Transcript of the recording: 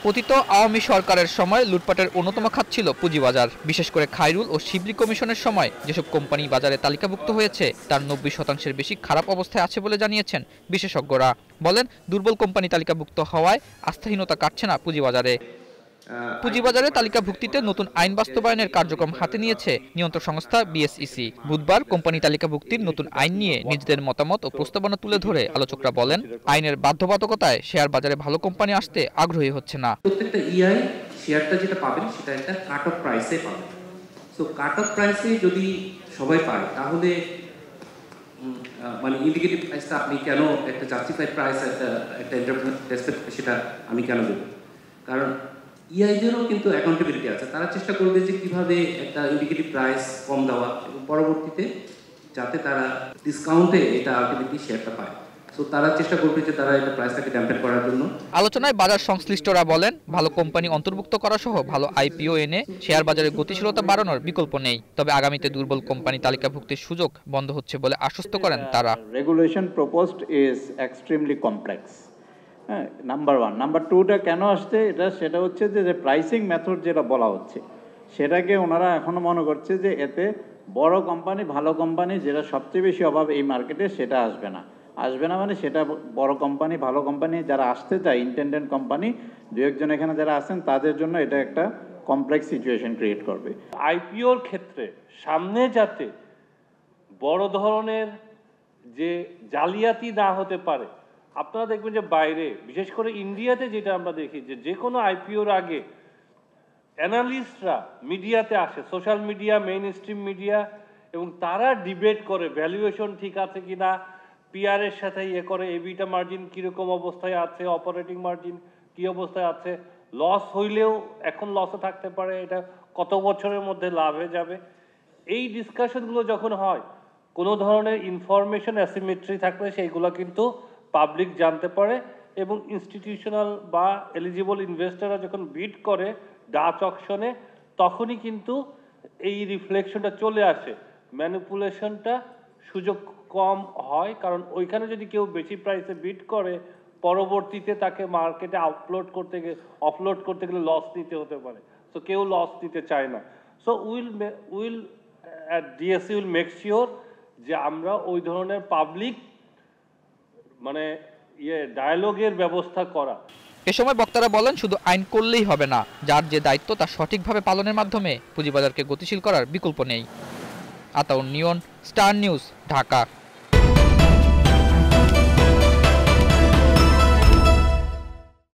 পতিত আওয়ামী সরকারের সময় লুটপাটের অন্যতম খাত ছিল পুঁজিবাজার। বিশেষ করে খায়রুল ও শিবলি কমিশনের সময় যেসব কোম্পানি বাজারে তালিকাভুক্ত হয়েছে তার ৯০% বেশি খারাপ অবস্থায় আছে বলে জানিয়েছেন বিশেষজ্ঞরা। বলেন, দুর্বল কোম্পানি তালিকাভুক্ত হওয়ায় আস্থাহীনতা কাটছে না পুঁজিবাজারে। পুঁজিবাজারে তালিকাভুক্তিতে নতুন আইন বাস্তবায়নের কার্যক্রম হাতে নিয়েছে নিয়ন্ত্রক সংস্থা বিএসইসি। বুধবার কোম্পানি তালিকাভুক্তির নতুন আইন নিয়ে নিজেদের মতামত ও প্রস্তাবনা তুলে ধরে আলোচকরা বলেন, আইনের বাধ্যবাধকতায় শেয়ার বাজারে ভালো কোম্পানি আসতে আগ্রহী হচ্ছে না। প্রত্যেকটা ইআই শেয়ারটা যেটা পাবেন সেটা একটা কাট অফ প্রাইসে পাবেন। সো কাট অফ প্রাইসে যদি সবাই পায় তাহলে মানে ইন্ডিকেটিভ প্রাইসটা আপনি কেন একটা জাস্টিফাইড প্রাইস একটা এন্টারপ্রেনার সেটা আমি কেন দেব? কারণ ইআইদেরও কিন্তু অ্যাকাউন্টেবিলিটি আছে। তারা চেষ্টা করবে যে কিভাবে একটা ইন্ডিকেটিভ প্রাইস কম দেওয়া এবং পরবর্তীতে যাতে তারা ডিসকাউন্টে এটা আলটিমেটলি শেয়ারটা পায়। সো তারা চেষ্টা করবে যে তারা এটা প্রাইসটাকে ড্যাম্পেন করার জন্য। আলোচনায় বাজার সংশ্লিষ্টরা বলেন, ভালো কোম্পানি অন্তর্ভুক্ত করা সহ ভালো আইপিও এনে শেয়ার বাজারে গতিশীলতা বাড়ানোর বিকল্প নেই। তবে আগামীতে দুর্বল কোম্পানি তালিকাভুক্তির সুযোগ বন্ধ হচ্ছে বলে আশ্বস্ত করেন তারা। Regulation proposed is extremely complex. হ্যাঁ, নাম্বার 1। নাম্বার 2টা কেন আসছে সেটা হচ্ছে যে প্রাইসিং মেথড যেটা বলা হচ্ছে সেটাকে ওনারা এখনো মনে করছে যে এতে বড় কোম্পানি ভালো কোম্পানি যেটা সবচেয়ে বেশি অভাব এই মার্কেটে সেটা আসবে না মানে সেটা বড় কোম্পানি ভালো কোম্পানি যারা আসতে চায় ইন্টেন্ডেন্ট কোম্পানি দু একজন এখানে যারা আছেন তাদের জন্য এটা একটা কমপ্লেক্স সিচুয়েশন ক্রিয়েট করবে। আইপিওর ক্ষেত্রে সামনে যাতে বড় ধরনের যে জালিয়াতি না হতে পারে, আপনারা দেখবেন যে বাইরে বিশেষ করে ইন্ডিয়াতে যেটা আমরা দেখি যে কোনো আইপিওর আগে অ্যানালিস্টরা মিডিয়াতে আসে, social media, main stream media, এবং তারা ডিবেট করে ভ্যালুয়েশন ঠিক আছে কিনা, পিআর এর সাথে করে এবিটা মার্জিন কীরকম অবস্থায় আছে, অপারেটিং মার্জিন কী অবস্থায় আছে, লস হইলেও এখন লসে থাকতে পারে, এটা কত বছরের মধ্যে লাভ হয়ে যাবে। এই ডিসকাশনগুলো যখন হয় কোনো ধরনের ইনফরমেশন অ্যাসিমেট্রি থাকলে সেইগুলো কিন্তু পাবলিক জানতে পারে এবং ইনস্টিটিউশনাল বা এলিজিবল ইনভেস্টররা যখন বিড করে ডাচ অকশনে তখনই কিন্তু এই রিফ্লেকশনটা চলে আসে, ম্যানিপুলেশনটা সুযোগ কম হয়। কারণ ওইখানে যদি কেউ বেশি প্রাইসে বিড করে পরবর্তীতে তাকে মার্কেটে অফলোড করতে গেলে লস নিতে হতে পারে। সো কেউ লস নিতে চায় না। So will DSC will make sure যে আমরা ওই ধরনের পাবলিক মানে ডায়ালগের ব্যবস্থা করা। এ সময় বক্তারা বলেন, শুধু আইন করলেই হবে না, যার যে দায়িত্ব তা সঠিকভাবে পালনের মাধ্যমে পুঁজিবাজারকে গতিশীল করার বিকল্প নেই। আতাউর নিয়ন, স্টার নিউজ, ঢাকা।